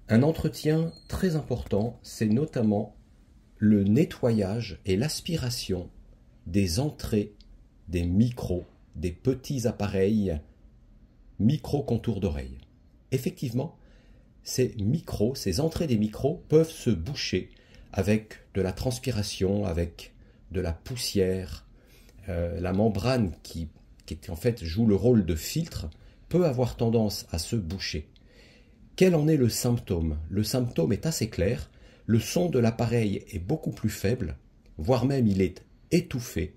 Un entretien très important, c'est notamment le nettoyage et l'aspiration des entrées des micros, des petits appareils micro-contours d'oreille. Effectivement, ces entrées des micros peuvent se boucher avec de la transpiration, avec de la poussière. La membrane qui en fait joue le rôle de filtre peut avoir tendance à se boucher. Quel en est le symptôme? Le symptôme est assez clair. Le son de l'appareil est beaucoup plus faible, voire même il est étouffé.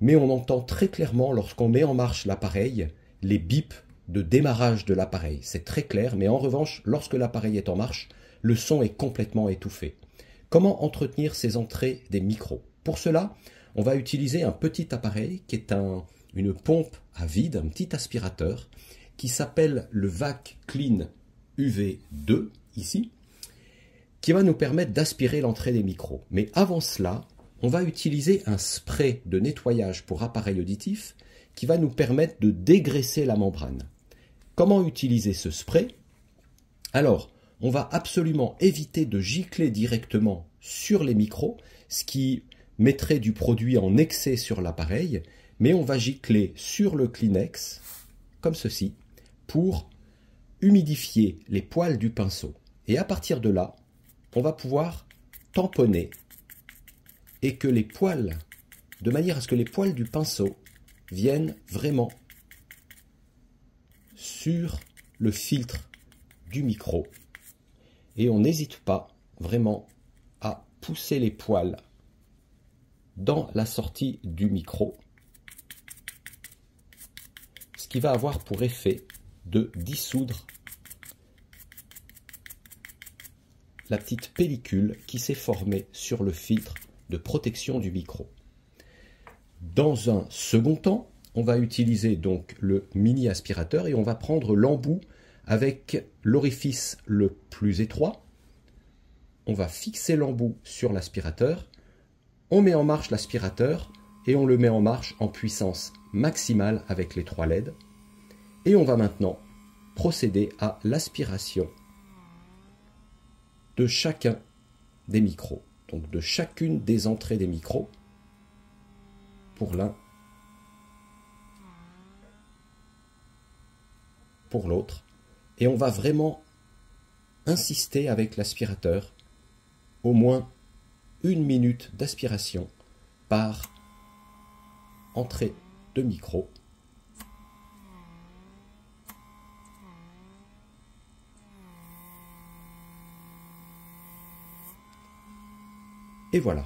Mais on entend très clairement, lorsqu'on met en marche l'appareil, les bips de démarrage de l'appareil. C'est très clair, mais en revanche, lorsque l'appareil est en marche, le son est complètement étouffé. Comment entretenir ces entrées des micros? Pour cela, on va utiliser un petit appareil qui est une pompe à vide, un petit aspirateur, qui s'appelle le Vac Clean UV2, ici, qui va nous permettre d'aspirer l'entrée des micros. Mais avant cela, on va utiliser un spray de nettoyage pour appareil auditif qui va nous permettre de dégraisser la membrane. Comment utiliser ce spray? Alors, on va absolument éviter de gicler directement sur les micros, ce qui mettrait du produit en excès sur l'appareil, mais on va gicler sur le Kleenex, comme ceci, pour humidifier les poils du pinceau. Et à partir de là, on va pouvoir tamponner et que les poils, de manière à ce que les poils du pinceau viennent vraiment sur le filtre du micro. Et on n'hésite pas vraiment à pousser les poils dans la sortie du micro, ce qui va avoir pour effet de dissoudre la petite pellicule qui s'est formée sur le filtre de protection du micro. Dans un second temps, on va utiliser donc le mini aspirateur et on va prendre l'embout avec l'orifice le plus étroit. On va fixer l'embout sur l'aspirateur, on met en marche l'aspirateur et on le met en marche en puissance maximale avec les 3 LED. Et on va maintenant procéder à l'aspiration de chacun des micros, donc de chacune des entrées des micros, pour l'un, pour l'autre, et on va vraiment insister avec l'aspirateur, au moins 1 minute d'aspiration par entrée de micro. Et voilà.